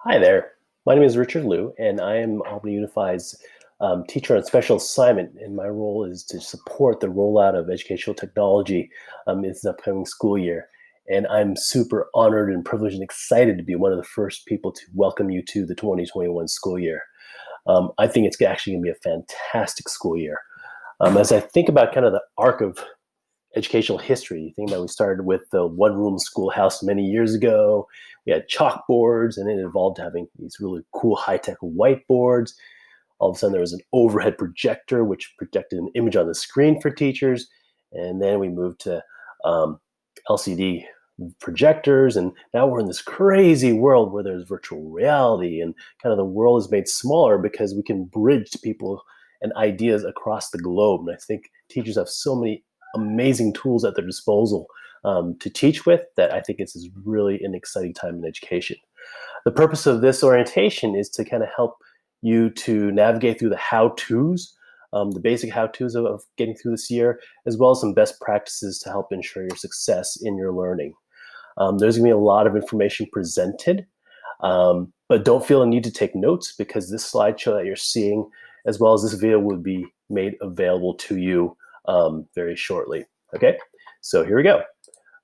Hi there. My name is Richard Liu, and I am Albany Unified's teacher on special assignment. And my role is to support the rollout of educational technology in this upcoming school year. And I'm super honored and privileged and excited to be one of the first people to welcome you to the 2021 school year. I think it's actually going to be a fantastic school year. As I think about kind of the arc of educational history. You think that we started with the one-room schoolhouse many years ago. We had chalkboards, and then it evolved to having these really cool high-tech whiteboards. All of a sudden, there was an overhead projector, which projected an image on the screen for teachers. And then we moved to LCD projectors, and now we're in this crazy world where there's virtual reality, and kind of the world is made smaller because we can bridge to people and ideas across the globe. And I think teachers have so many amazing tools at their disposal to teach with that I think it's really an exciting time in education. The purpose of this orientation is to kind of help you to navigate through the how-tos, the basic how-tos of getting through this year, as well as some best practices to help ensure your success in your learning. There's going to be a lot of information presented, but don't feel a need to take notes because this slideshow that you're seeing, as well as this video, will be made available to you very shortly. Okay, so here we go.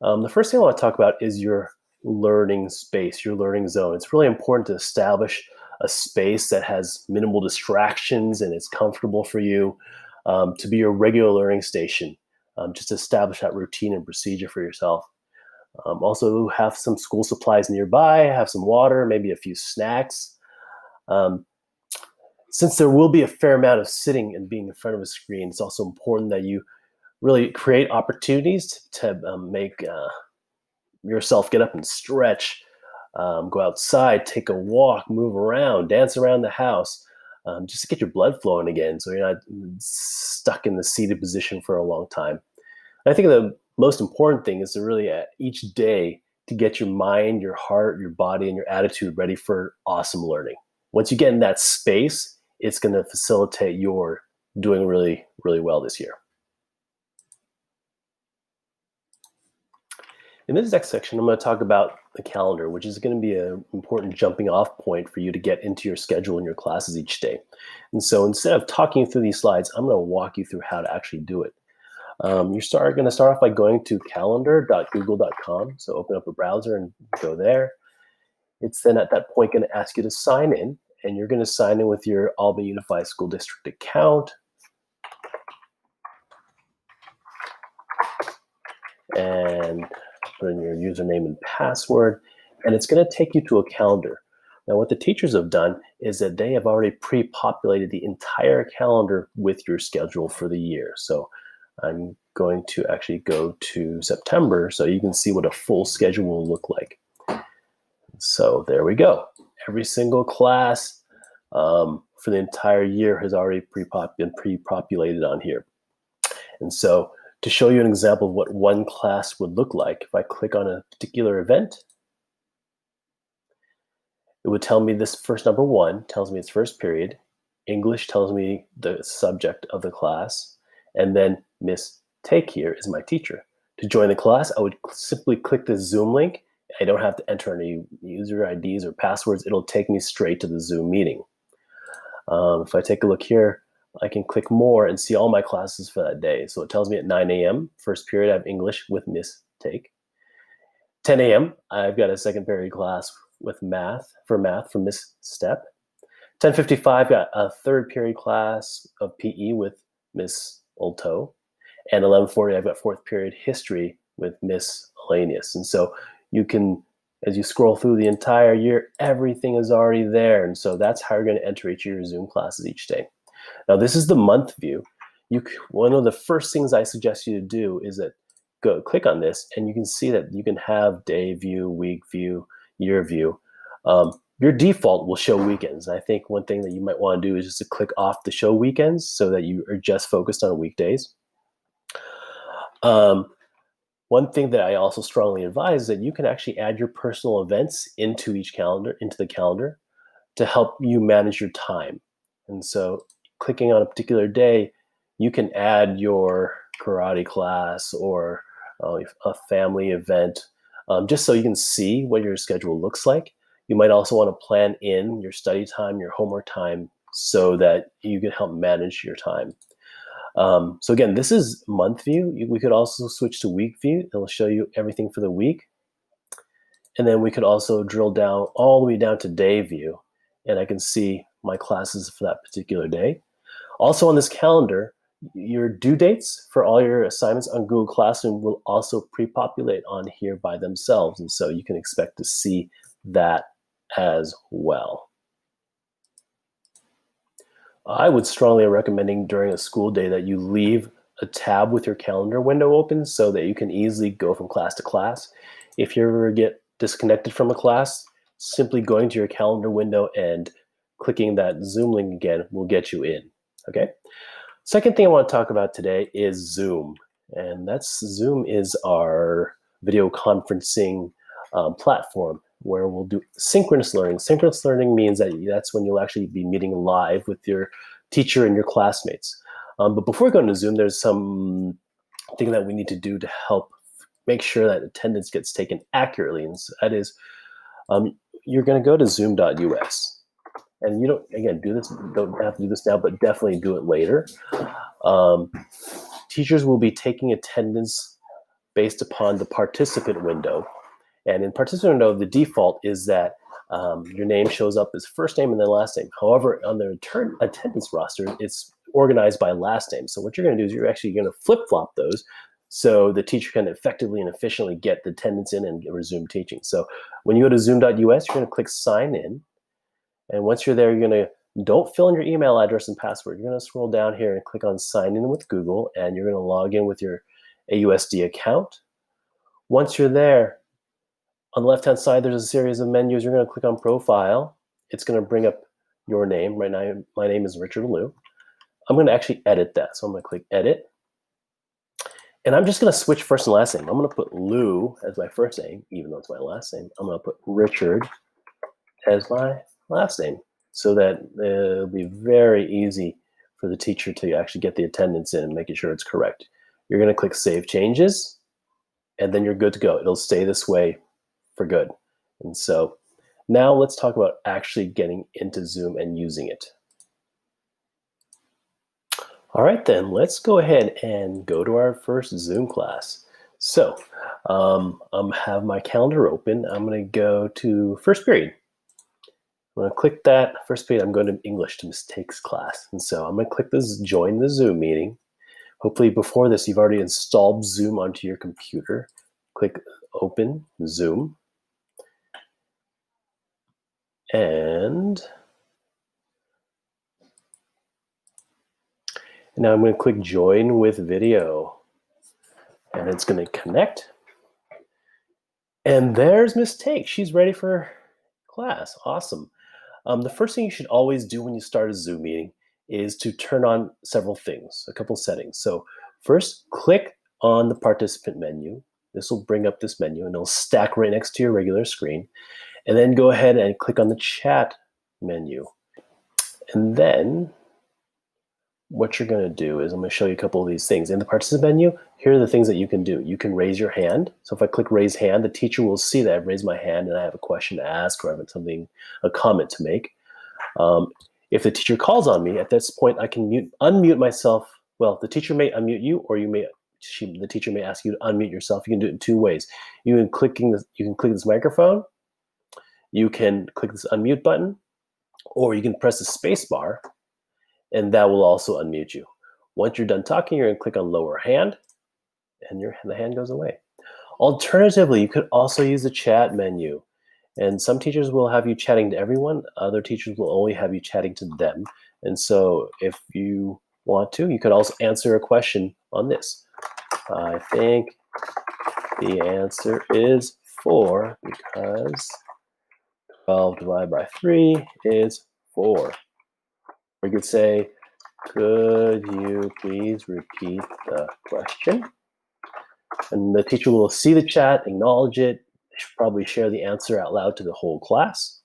The first thing I want to talk about is your learning space, your learning zone. It's really important to establish a space that has minimal distractions and is comfortable for you to be your regular learning station. Just establish that routine and procedure for yourself. Also have some school supplies nearby, have some water, maybe a few snacks. Since there will be a fair amount of sitting and being in front of a screen, it's also important that you really create opportunities to make yourself get up and stretch, go outside, take a walk, move around, dance around the house, just to get your blood flowing again so you're not stuck in the seated position for a long time. And I think the most important thing is to really each day to get your mind, your heart, your body, and your attitude ready for awesome learning. Once you get in that space, it's going to facilitate your doing really, really well this year. In this next section, I'm going to talk about the calendar, which is going to be an important jumping off point for you to get into your schedule and your classes each day. And so instead of talking through these slides, I'm going to walk you through how to actually do it. You're going to start off by going to calendar.google.com. So open up a browser and go there. It's then at that point going to ask you to sign in, and you're going to sign in with your Albany Unified School District account. And put in your username and password, and it's going to take you to a calendar. Now, what the teachers have done is that they have already pre-populated the entire calendar with your schedule for the year. So I'm going to actually go to September so you can see what a full schedule will look like. So there we go. Every single class for the entire year has already been pre-populated on here. And so to show you an example of what one class would look like, if I click on a particular event, it would tell me this first number 1 tells me its first period. English tells me the subject of the class. And then Miss Take here is my teacher. To join the class, I would simply click the Zoom link. I don't have to enter any user IDs or passwords. It'll take me straight to the Zoom meeting. If I take a look here, I can click more and see all my classes for that day. So it tells me at 9 a.m., first period, I have English with Miss Take. 10 a.m., I've got a second period class with math from Miss Step. 10:55, got a third period class of PE with Miss Old Toe. And 11:40, I've got fourth period history with Miss Elanius. And so you can, as you scroll through the entire year, everything is already there. And so that's how you're going to enter each of your Zoom classes each day. Now, this is the month view. One of the first things I suggest you to do is that click on this, and you can see that you can have day view, week view, year view. Your default will show weekends. I think one thing that you might want to do is just to click off the show weekends so that you are just focused on weekdays. One thing that I also strongly advise is that you can actually add your personal events into the calendar to help you manage your time. And so clicking on a particular day, you can add your karate class or a family event just so you can see what your schedule looks like. You might also want to plan in your study time, your homework time, so that you can help manage your time. So again, this is month view. We could also switch to week view. It'll show you everything for the week. And then we could also drill down all the way down to day view, and I can see my classes for that particular day. Also on this calendar, your due dates for all your assignments on Google Classroom will also pre-populate on here by themselves. And so you can expect to see that as well. I would strongly recommend during a school day that you leave a tab with your calendar window open so that you can easily go from class to class. If you ever get disconnected from a class, simply going to your calendar window and clicking that Zoom link again will get you in, okay? Second thing I want to talk about today is Zoom. And Zoom is our video conferencing platform where we'll do synchronous learning. Synchronous learning means that's when you'll actually be meeting live with your teacher and your classmates. But before we go into Zoom, there's some thing that we need to do to help make sure that attendance gets taken accurately. And so that is, you're going to go to zoom.us. And you don't, again, don't have to do this now, but definitely do it later. Teachers will be taking attendance based upon the participant window. And in participant window, the default is that your name shows up as first name and then last name. However, on the attendance roster, it's organized by last name. So what you're going to do is you're actually going to flip-flop those so the teacher can effectively and efficiently get the attendance in and resume teaching. So when you go to zoom.us, you're going to click sign in. And once you're there, don't fill in your email address and password. You're going to scroll down here and click on sign in with Google, and you're going to log in with your AUSD account. Once you're there, on the left-hand side, there's a series of menus. You're going to click on profile. It's going to bring up your name. Right now, my name is Richard Liu. I'm going to actually edit that. So I'm going to click edit. And I'm just going to switch first and last name. I'm going to put Liu as my first name, even though it's my last name. I'm going to put Richard as my last name so that it'll be very easy for the teacher to actually get the attendance in and making sure it's correct. You're going to click Save Changes, and then you're good to go. It'll stay this way for good. And so now let's talk about actually getting into Zoom and using it. All right, then let's go ahead and go to our first Zoom class. So have my calendar open. I'm going to go to first period. I'm going to click that first period. I'm going to English to Mistakes class. And so I'm going to click this join the Zoom meeting. Hopefully before this, you've already installed Zoom onto your computer. Click open Zoom. And now I'm going to click join with video. And it's going to connect. And there's Miss Take. She's ready for class. Awesome. The first thing you should always do when you start a Zoom meeting is to turn on several things, a couple settings. So first, click on the participant menu. This will bring up this menu and it'll stack right next to your regular screen. And then go ahead and click on the chat menu. And then what you're going to do is I'm going to show you a couple of these things. In the participant menu, here are the things that you can do. You can raise your hand. So if I click raise hand, the teacher will see that I've raised my hand and I have a question to ask or I have a comment to make. If the teacher calls on me, at this point I can unmute myself. Well, the teacher may unmute you, or the teacher may ask you to unmute yourself. You can do it in two ways. You can click this microphone, you can click this unmute button, or you can press the space bar, and that will also unmute you. Once you're done talking, you're going to click on lower hand, and the hand goes away. Alternatively, you could also use the chat menu. And some teachers will have you chatting to everyone. Other teachers will only have you chatting to them. And so if you want to, you could also answer a question on this. I think the answer is 4 because 12 divided by 3 is 4. Or you could say, could you please repeat the question? And the teacher will see the chat, acknowledge it, probably share the answer out loud to the whole class.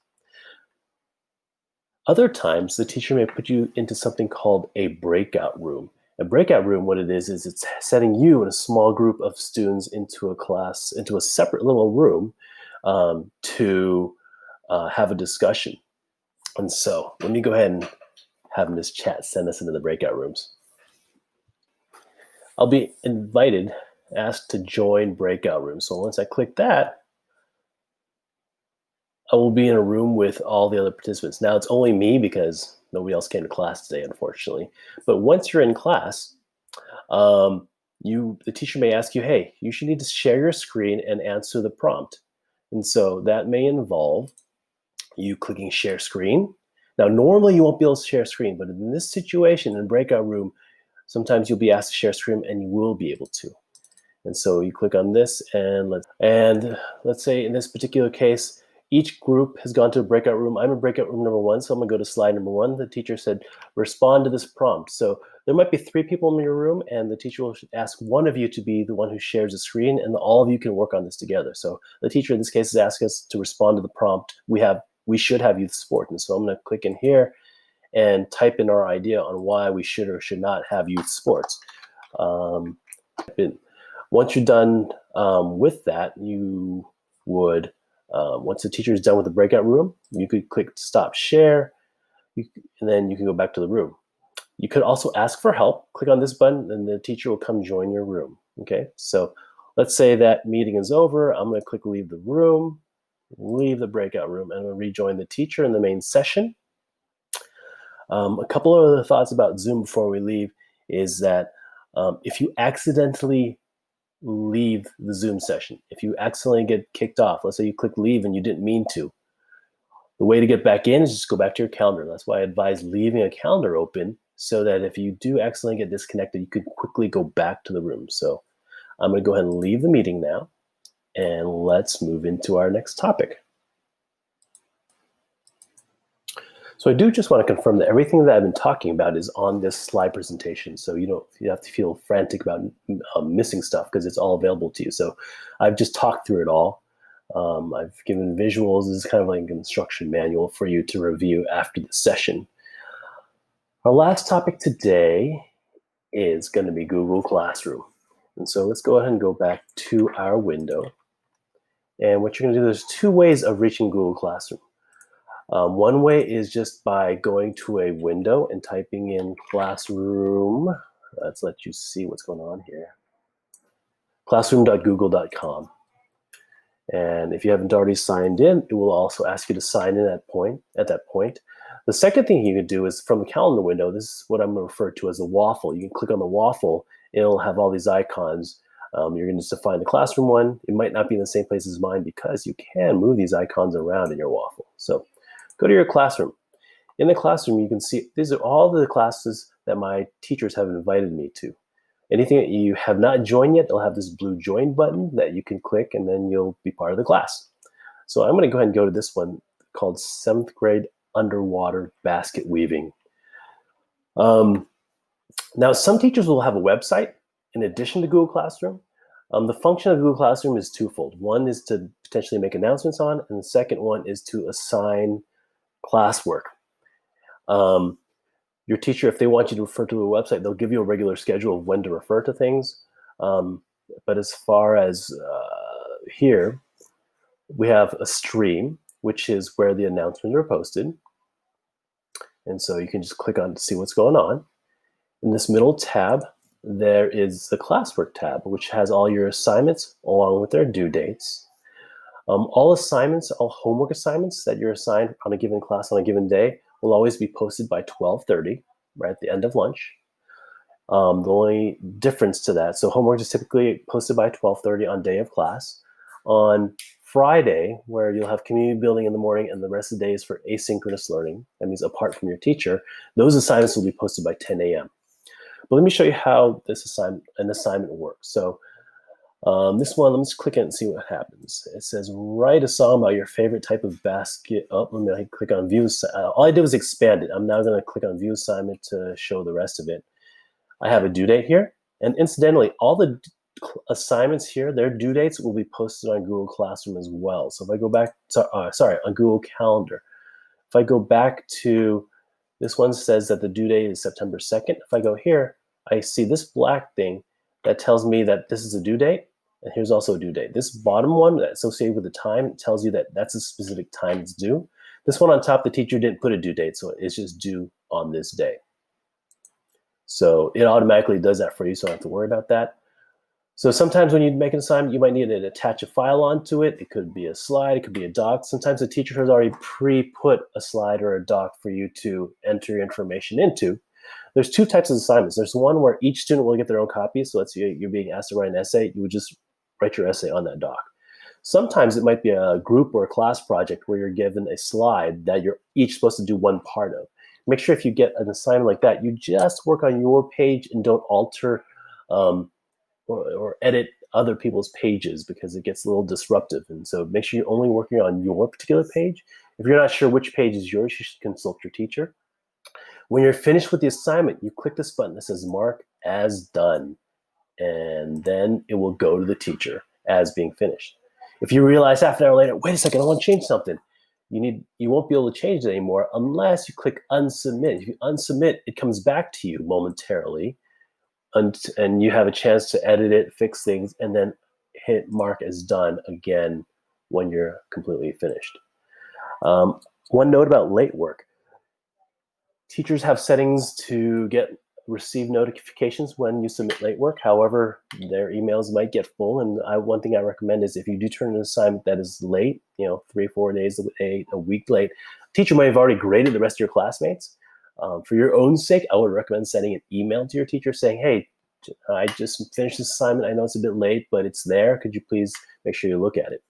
Other times, the teacher may put you into something called a breakout room. A breakout room, what it is it's setting you and a small group of students into a class, into a separate little room to have a discussion. And so let me go ahead and have Ms. Chat send us into the breakout rooms. I'll be asked to join breakout rooms. So once I click that, I will be in a room with all the other participants. Now it's only me because nobody else came to class today, unfortunately. But once you're in class, the teacher may ask you, hey, you should need to share your screen and answer the prompt. And so that may involve you clicking share screen. Now, normally you won't be able to share screen, but in this situation, in breakout room, sometimes you'll be asked to share screen and you will be able to. And so you click on this and let's say in this particular case, each group has gone to a breakout room. I'm in breakout room number 1, so I'm gonna go to slide number 1. The teacher said, respond to this prompt. So there might be 3 people in your room and the teacher will ask one of you to be the one who shares the screen and all of you can work on this together. So the teacher in this case is asking us to respond to the prompt. We should have youth sport. And so I'm gonna click in here and type in our idea on why we should or should not have youth sports. Once you're done with that, you would, once the teacher is done with the breakout room, you could click stop share, and then you can go back to the room. You could also ask for help. Click on this button, and the teacher will come join your room. Okay, so let's say that meeting is over. I'm going to click leave the room, leave the breakout room, and I'm going to rejoin the teacher in the main session. A couple of other thoughts about Zoom before we leave is that if you accidentally leave the Zoom session, if you accidentally get kicked off, let's say you click leave and you didn't mean to, the way to get back in is just go back to your calendar. That's why I advise leaving a calendar open so that if you do accidentally get disconnected, you can quickly go back to the room. So I'm going to go ahead and leave the meeting now, and let's move into our next topic. So I do just want to confirm that everything that I've been talking about is on this slide presentation. So you have to feel frantic about missing stuff because it's all available to you. So I've just talked through it all. I've given visuals. This is kind of like an instruction manual for you to review after the session. Our last topic today is going to be Google Classroom. And so let's go ahead and go back to our window. And what you're going to do, there's 2 ways of reaching Google Classroom. One way is just by going to a window and typing in classroom. Let's let you see what's going on here. Classroom.google.com. And if you haven't already signed in, it will also ask you to sign in at that point. The second thing you can do is from the calendar window, this is what I'm going to refer to as a waffle. You can click on the waffle, it'll have all these icons. You're going to just define the classroom one. It might not be in the same place as mine because you can move these icons around in your waffle. So go to your classroom. In the classroom, you can see these are all the classes that my teachers have invited me to. Anything that you have not joined yet, they'll have this blue join button that you can click and then you'll be part of the class. So I'm going to go ahead and go to this one called 7th grade underwater basket weaving. Now, some teachers will have a website in addition to Google Classroom. The function of Google Classroom is twofold. One is to potentially make announcements on, and the second one is to assign classwork. Your teacher, if they want you to refer to a website, they'll give you a regular schedule of when to refer to things. But as far as here, we have a stream, which is where the announcements are posted. And so you can just click on to see what's going on. In this middle tab, there is the classwork tab, which has all your assignments along with their due dates. All assignments, all homework assignments that you're assigned on a given class on a given day will always be posted by 12:30, right at the end of lunch. The only difference to that, so homework is typically posted by 12:30 on day of class. On Friday, where you'll have community building in the morning and the rest of the day is for asynchronous learning, that means apart from your teacher, those assignments will be posted by 10 a.m. But let me show you how an assignment works. So this one, let me just click it and see what happens. It says, write a song about your favorite type of basket. Oh, let me click on view. All I did was expand it. I'm now going to click on view assignment to show the rest of it. I have a due date here. And incidentally, all the assignments here, their due dates will be posted on Google Classroom as well. So if I go back, on Google Calendar. If I go back to, this one says that the due date is September 2nd. If I go here, I see this black thing that tells me that this is a due date. And here's also a due date. This bottom one associated with the time tells you that that's a specific time it's due. This one on top, the teacher didn't put a due date, so it's just due on this day. So it automatically does that for you, so I don't have to worry about that. So sometimes when you make an assignment, you might need to attach a file onto it. It could be a slide, it could be a doc. Sometimes the teacher has already pre-put a slide or a doc for you to enter your information into. There's two types of assignments. There's one where each student will get their own copy. So let's say you're being asked to write an essay, you would just write your essay on that doc. Sometimes it might be a group or a class project where you're given a slide that you're each supposed to do one part of. Make sure if you get an assignment like that, you just work on your page and don't alter or edit other people's pages, because it gets a little disruptive. And so make sure you're only working on your particular page. If you're not sure which page is yours, you should consult your teacher. When you're finished with the assignment, you click this button that says Mark as done, and then it will go to the teacher as being finished. If you realize half an hour later, wait a second, I want to change something, you won't be able to change it anymore unless you click unsubmit. If you unsubmit, it comes back to you momentarily, and you have a chance to edit it, fix things, and then hit mark as done again when you're completely finished. One note about late work. Teachers have settings to receive notifications when you submit late work. However, their emails might get full, and one thing I recommend is if you do turn an assignment that is late, 3 or 4 days, a week late, teacher might have already graded the rest of your classmates. For your own sake, I would recommend sending an email to your teacher saying, hey, I just finished this assignment. I know it's a bit late, but it's there. Could you please make sure you look at it?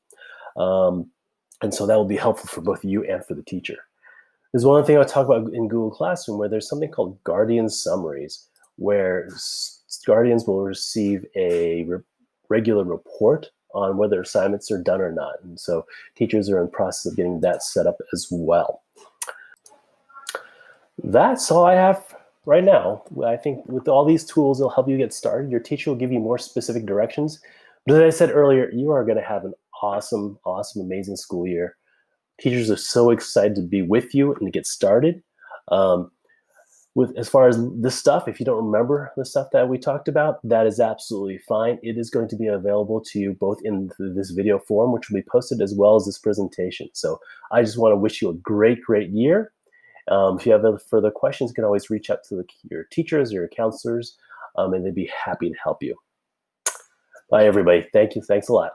And so that will be helpful for both you and for the teacher. There's one other thing I'll talk about in Google Classroom, where there's something called Guardian Summaries, where guardians will receive a regular report on whether assignments are done or not. And so teachers are in the process of getting that set up as well. That's all I have right now. I think with all these tools, it'll help you get started. Your teacher will give you more specific directions. But as I said earlier, you are going to have an awesome, amazing school year. Teachers are so excited to be with you and to get started. As far as this stuff, if you don't remember the stuff that we talked about, that is absolutely fine. It is going to be available to you both in this video form, which will be posted, as well as this presentation. So I just want to wish you a great, great year. If you have any further questions, you can always reach out to your teachers or your counselors, and they'd be happy to help you. Bye, everybody. Thank you. Thanks a lot.